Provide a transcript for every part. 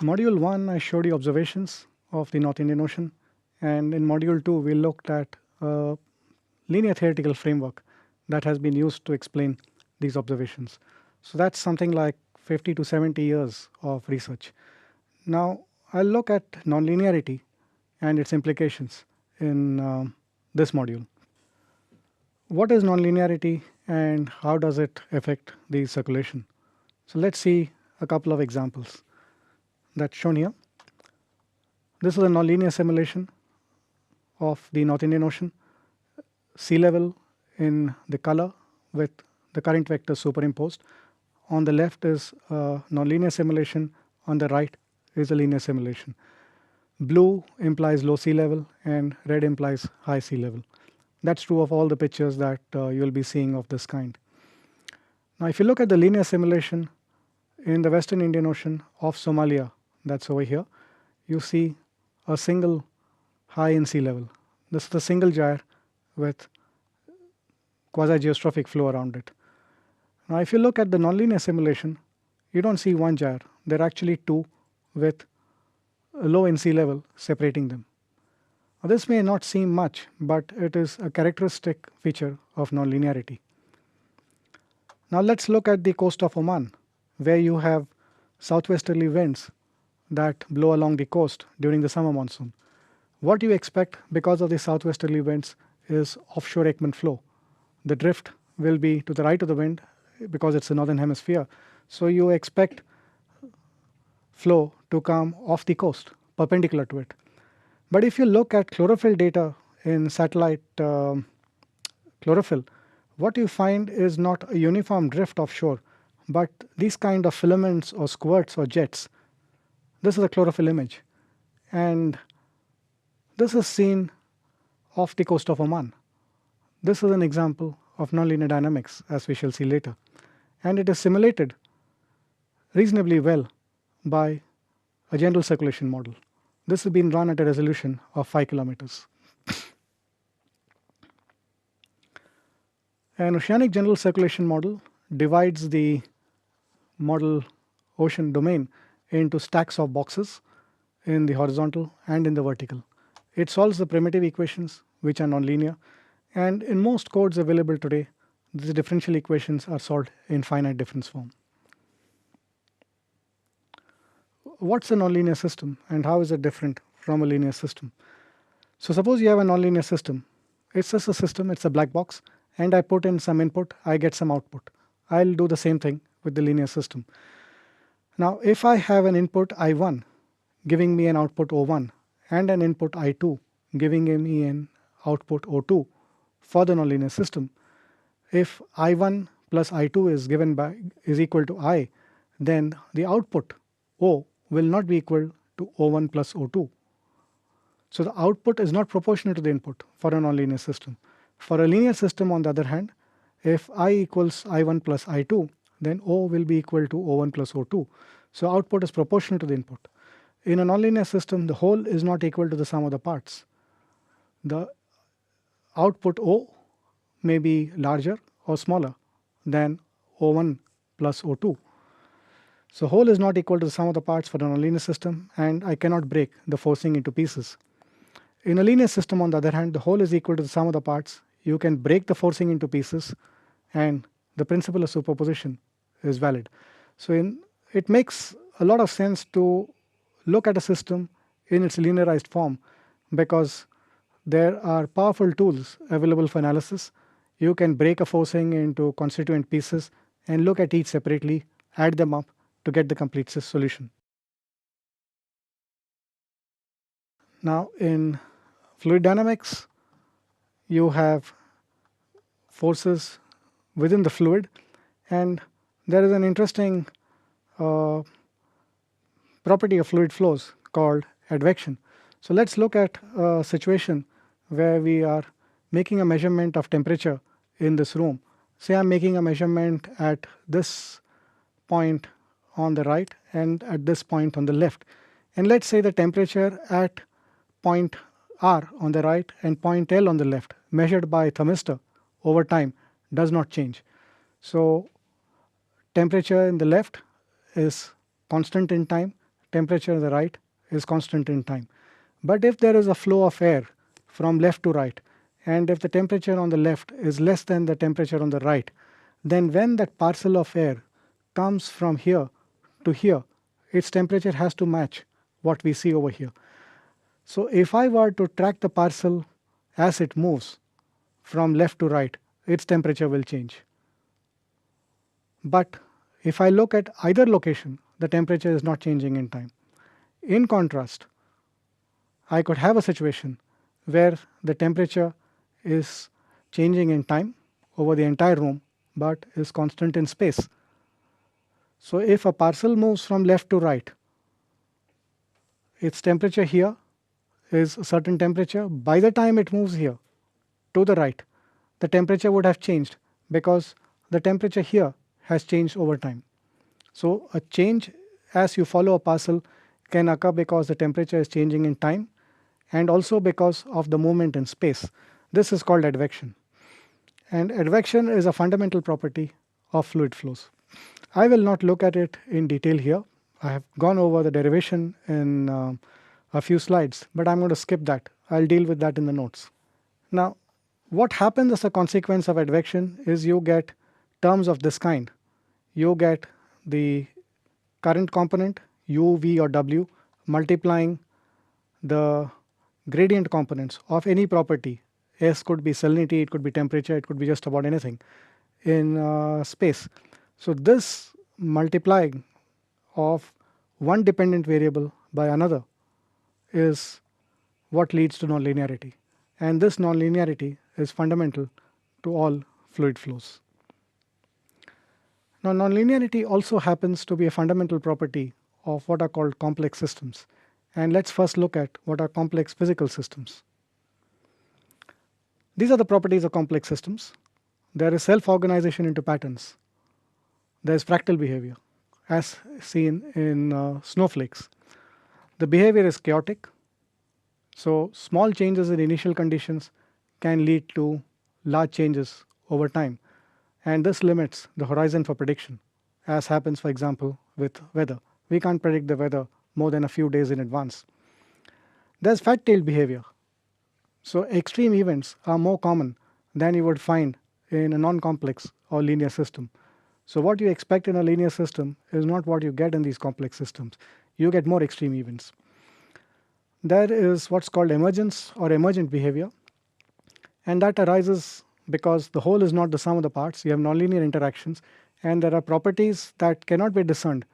Module 1, I showed you observations of the North Indian Ocean, and in Module 2, we looked at a linear theoretical framework that has been used to explain these observations. So that's something like 50 to 70 years of research. Now, I'll look at nonlinearity and its implications in this module. What is nonlinearity and how does it affect the circulation? So let's see a couple of examples that's shown here. This is a nonlinear simulation of the North Indian Ocean, sea level in the color with the current vector superimposed. On the left is a nonlinear simulation, on the right is a linear simulation. Blue implies low sea level and red implies high sea level. That's true of all the pictures that you'll be seeing of this kind. Now, if you look at the linear simulation in the Western Indian Ocean of Somalia, that's over here, you see a single high in sea level. This is a single gyre with quasi-geostrophic flow around it. Now, if you look at the nonlinear simulation, you don't see one gyre. There are actually two with a low in sea level separating them. Now, this may not seem much, but it is a characteristic feature of nonlinearity. Now, let's look at the coast of Oman, where you have southwesterly winds that blow along the coast during the summer monsoon. What you expect because of the southwesterly winds is offshore Ekman flow. The drift will be to the right of the wind because it's the northern hemisphere. So you expect flow to come off the coast, perpendicular to it. But if you look at chlorophyll data in satellite chlorophyll, what you find is not a uniform drift offshore, but these kind of filaments or squirts or jets. This is a chlorophyll image, and this is seen off the coast of Oman. This is an example of nonlinear dynamics, as we shall see later, and it is simulated reasonably well by a general circulation model. This has been run at a resolution of 5 kilometers. An oceanic general circulation model divides the model ocean domain into stacks of boxes in the horizontal and in the vertical. It solves the primitive equations which are nonlinear, and in most codes available today, these differential equations are solved in finite difference form. What's a nonlinear system and how is it different from a linear system? So suppose you have a nonlinear system. It's just a system, it's a black box, and I put in some input, I get some output. I'll do the same thing with the linear system. Now, if I have an input I1 giving me an output O1 and an input I2 giving me an output O2 for the nonlinear system, if I1 plus I2 is equal to I, then the output O will not be equal to O1 plus O2. So the output is not proportional to the input for a nonlinear system. For a linear system, on the other hand, if I equals I1 plus I2, then O will be equal to O1 plus O2. So output is proportional to the input. In a nonlinear system, the whole is not equal to the sum of the parts. The output O may be larger or smaller than O1 plus O2. So whole is not equal to the sum of the parts for a nonlinear system, and I cannot break the forcing into pieces. In a linear system, on the other hand, the whole is equal to the sum of the parts. You can break the forcing into pieces, and the principle of superposition is valid. So it makes a lot of sense to look at a system in its linearized form, because there are powerful tools available for analysis. You can break a forcing into constituent pieces and look at each separately, add them up to get the complete solution. Now, in fluid dynamics, you have forces within the fluid, and there is an interesting property of fluid flows called advection. So let's look at a situation where we are making a measurement of temperature in this room. Say I'm making a measurement at this point on the right and at this point on the left. And let's say the temperature at point R on the right and point L on the left, measured by thermistor over time, does not change. So temperature in the left is constant in time, temperature on the right is constant in time. But if there is a flow of air from left to right, and if the temperature on the left is less than the temperature on the right, then when that parcel of air comes from here to here, its temperature has to match what we see over here. So if I were to track the parcel as it moves from left to right, its temperature will change. But if I look at either location, the temperature is not changing in time. In contrast, I could have a situation where the temperature is changing in time over the entire room but is constant in space. So if a parcel moves from left to right, its temperature here is a certain temperature. By the time it moves here to the right, the temperature would have changed because the temperature here has changed over time. So a change as you follow a parcel can occur because the temperature is changing in time and also because of the movement in space. This is called advection. And advection is a fundamental property of fluid flows. I will not look at it in detail here. I have gone over the derivation in a few slides, but I'm going to skip that. I'll deal with that in the notes. Now, what happens as a consequence of advection is you get terms of this kind. You get the current component u, v or w multiplying the gradient components of any property. S could be salinity, it could be temperature, it could be just about anything in space. So this multiplying of one dependent variable by another is what leads to nonlinearity. And this nonlinearity is fundamental to all fluid flows. Now, nonlinearity also happens to be a fundamental property of what are called complex systems. And let's first look at what are complex physical systems. These are the properties of complex systems. There is self-organization into patterns. There is fractal behavior, as seen in snowflakes. The behavior is chaotic. So small changes in initial conditions can lead to large changes over time. And this limits the horizon for prediction, as happens, for example, with weather. We can't predict the weather more than a few days in advance. There's fat-tailed behavior. So extreme events are more common than you would find in a non-complex or linear system. So what you expect in a linear system is not what you get in these complex systems. You get more extreme events. There is what's called emergence or emergent behavior, and that arises because the whole is not the sum of the parts. You have nonlinear interactions, and there are properties that cannot be discerned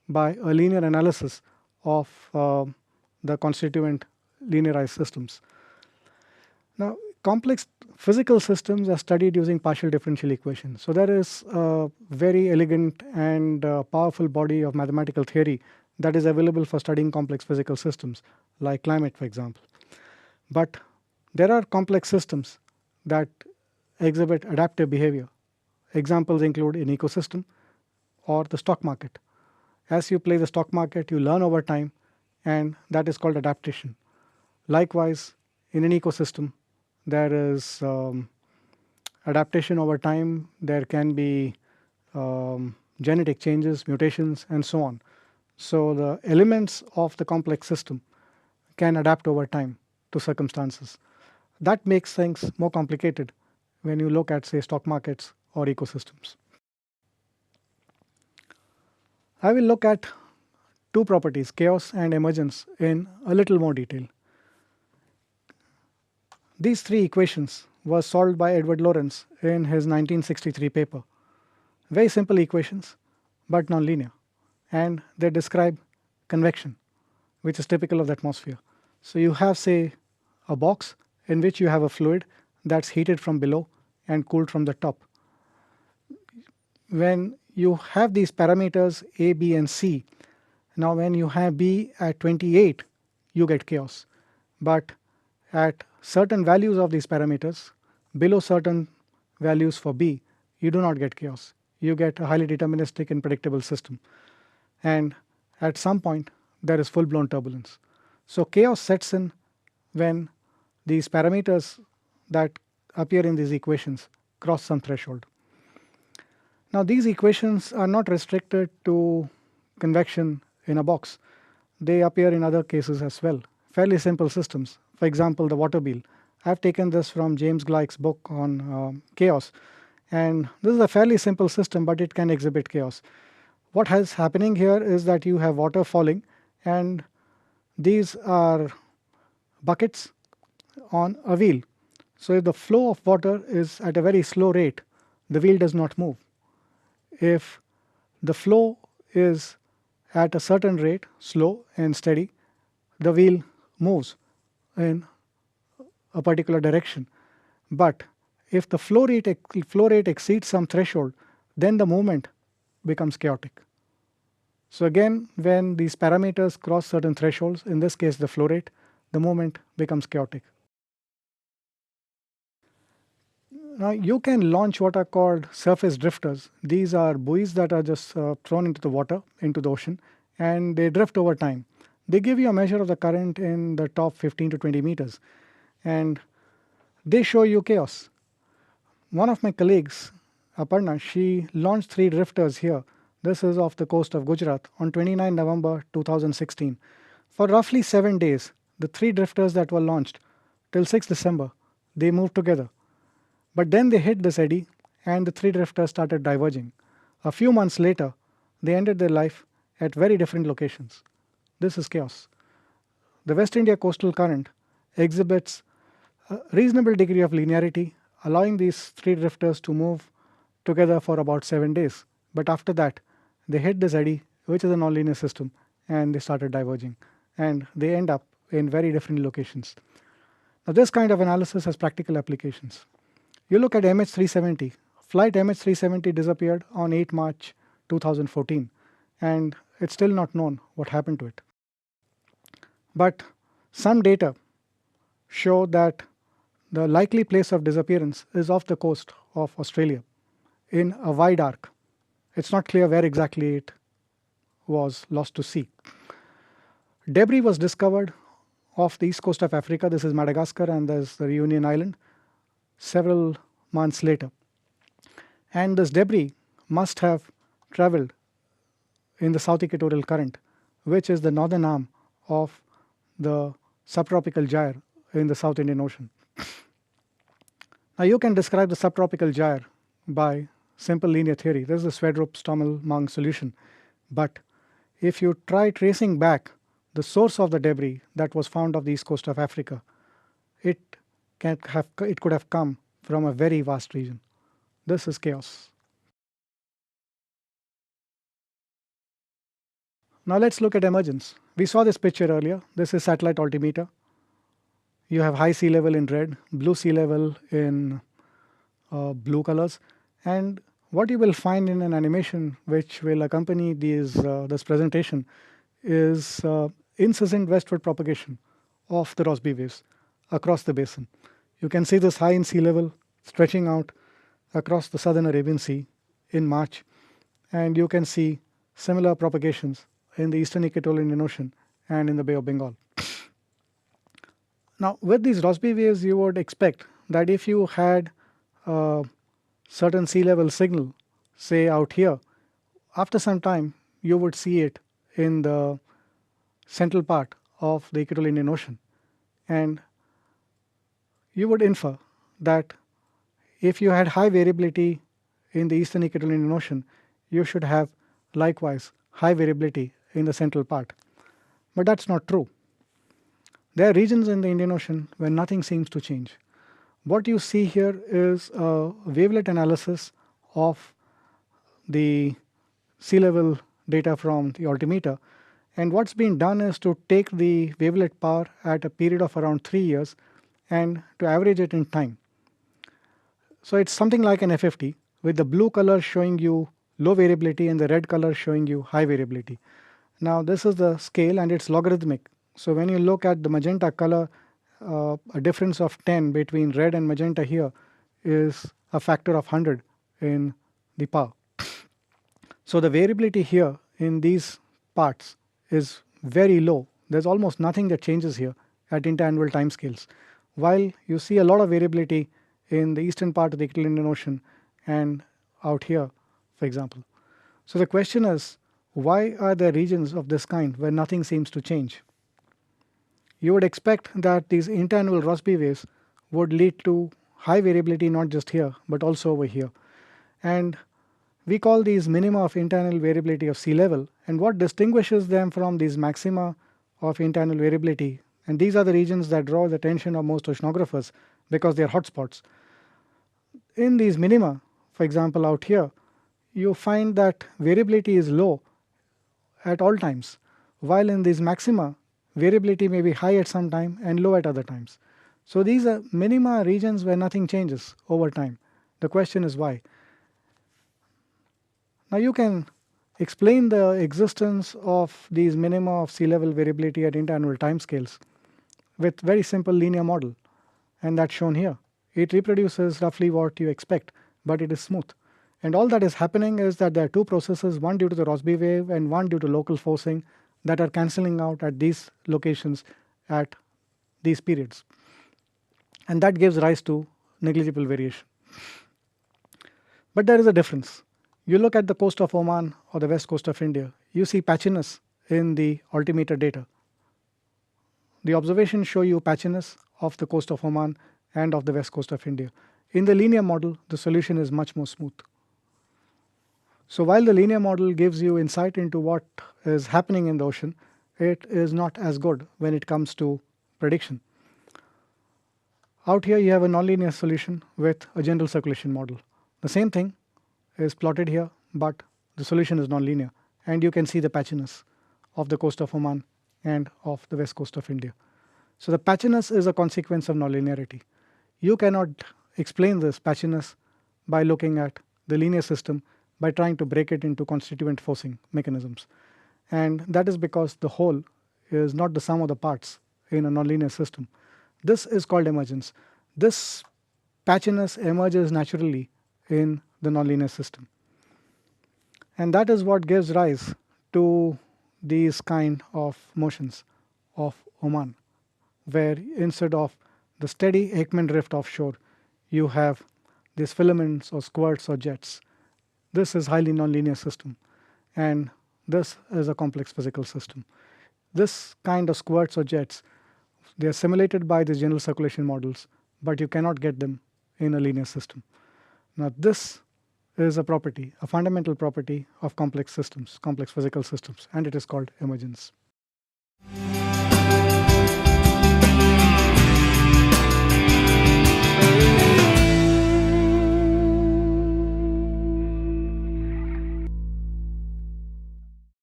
by a linear analysis of the constituent linearized systems. Now, complex physical systems are studied using partial differential equations. So there is a very elegant and powerful body of mathematical theory that is available for studying complex physical systems, like climate, for example. But there are complex systems that exhibit adaptive behavior. Examples include an ecosystem or the stock market. As you play the stock market, you learn over time, and that is called adaptation. Likewise, in an ecosystem, there is adaptation over time. There can be genetic changes, mutations, and so on. So the elements of the complex system can adapt over time to circumstances. That makes things more complicated when you look at, say, stock markets or ecosystems. I will look at two properties, chaos and emergence, in a little more detail. These three equations were solved by Edward Lorenz in his 1963 paper. Very simple equations, but nonlinear. And they describe convection, which is typical of the atmosphere. So you have, say, a box in which you have a fluid that's heated from below and cooled from the top. When you have these parameters A, B, and C, now when you have B at 28, you get chaos. But at certain values of these parameters, below certain values for B, you do not get chaos. You get a highly deterministic and predictable system. And at some point, there is full-blown turbulence. So chaos sets in when these parameters that appear in these equations cross some threshold. Now, these equations are not restricted to convection in a box. they appear in other cases as well. Fairly simple systems. For example, the water wheel. I've taken this from James Gleick's book on chaos. And this is a fairly simple system, but it can exhibit chaos. What is happening here is that you have water falling, and these are buckets on a wheel. So if the flow of water is at a very slow rate, the wheel does not move. If the flow is at a certain rate, slow and steady, the wheel moves in a particular direction. But if the flow rate exceeds some threshold, then the movement becomes chaotic. So again, when these parameters cross certain thresholds, in this case the flow rate, the movement becomes chaotic. Now you can launch what are called surface drifters. These are buoys that are just thrown into the water, into the ocean, and they drift over time. They give you a measure of the current in the top 15 to 20 meters, and they show you chaos. One of my colleagues, Aparna, she launched 3 drifters here. This is off the coast of Gujarat on 29 November 2016. For roughly 7 days, the 3 drifters that were launched till 6 December, they moved together. But then they hit this eddy and the 3 drifters started diverging. A few months later, they ended their life at very different locations. This is chaos. The West India coastal current exhibits a reasonable degree of linearity, allowing these 3 drifters to move together for about 7 days. But after that, they hit this eddy, which is a nonlinear system, and they started diverging. And they end up in very different locations. Now, this kind of analysis has practical applications. You look at MH370. Flight MH370 disappeared on 8 March 2014, and it's still not known what happened to it. But some data show that the likely place of disappearance is off the coast of Australia in a wide arc. It's not clear where exactly it was lost to sea. Debris was discovered off the east coast of Africa. This is Madagascar, and there's the Reunion Island several months later. And this debris must have traveled in the South Equatorial Current, which is the northern arm of the subtropical gyre in the South Indian Ocean. Now you can describe the subtropical gyre by simple linear theory. This is the Swerdrup-Stommel-Mang solution. But if you try tracing back the source of the debris that was found off the east coast of Africa, it could have come from a very vast region. This is chaos. Now let's look at emergence. We saw this picture earlier. This is satellite altimeter. You have high sea level in red, blue sea level in blue colors, and what you will find in an animation which will accompany this presentation is incessant westward propagation of the Rossby waves across the basin. You can see this high in sea level stretching out across the southern Arabian Sea in March, and you can see similar propagations in the eastern equatorial Indian Ocean and in the Bay of Bengal. Now, with these Rossby waves, you would expect that if you had a certain sea level signal, say out here, after some time you would see it in the central part of the equatorial Indian Ocean, and you would infer that if you had high variability in the eastern equatorial Indian Ocean, you should have likewise high variability in the central part. But that's not true. There are regions in the Indian Ocean where nothing seems to change. What you see here is a wavelet analysis of the sea level data from the altimeter, and what's been done is to take the wavelet power at a period of around 3 years and to average it in time. So it's something like an FFT, with the blue color showing you low variability and the red color showing you high variability. Now this is the scale and it's logarithmic. So when you look at the magenta color, a difference of 10 between red and magenta here is a factor of 100 in the power. So the variability here in these parts is very low. There's almost nothing that changes here at interannual timescales, while you see a lot of variability in the eastern part of the equatorial Indian Ocean and out here, for example. So the question is, Why are there regions of this kind where nothing seems to change? You would expect that these interannual Rossby waves would lead to high variability not just here but also over here. And we call these minima of internal variability of sea level, and what distinguishes them from these maxima of internal variability, and these are the regions that draw the attention of most oceanographers because they are hotspots. In these minima, for example out here, you find that variability is low at all times, while in these maxima variability may be high at some time and low at other times. So these are minima regions where nothing changes over time. The question is why. Now you can explain the existence of these minima of sea level variability at interannual timescales with very simple linear model, and that's shown here. It reproduces roughly what you expect, but it is smooth. And all that is happening is that there are two processes, one due to the Rossby wave and one due to local forcing, that are cancelling out at these locations at these periods. And that gives rise to negligible variation. But there is a difference. You look at the coast of Oman or the west coast of India, you see patchiness in the altimeter data. The observations show you patchiness of the coast of Oman and of the west coast of India. In the linear model, the solution is much more smooth. So while the linear model gives you insight into what is happening in the ocean, it is not as good when it comes to prediction. Out here you have a nonlinear solution with a general circulation model. The same thing is plotted here, but the solution is nonlinear, and you can see the patchiness of the coast of Oman and of the west coast of India. So the patchiness is a consequence of nonlinearity. You cannot explain this patchiness by looking at the linear system by trying to break it into constituent forcing mechanisms. And that is because the whole is not the sum of the parts in a nonlinear system. This is called emergence. This patchiness emerges naturally in the nonlinear system. And that is what gives rise to these kind of motions of Oman, where instead of the steady Ekman drift offshore, you have these filaments or squirts or jets. This is highly nonlinear system, and this is a complex physical system. This kind of squirts or jets, they are simulated by the general circulation models, but you cannot get them in a linear system. Now this is a property, a fundamental property of complex systems, complex physical systems, and it is called emergence.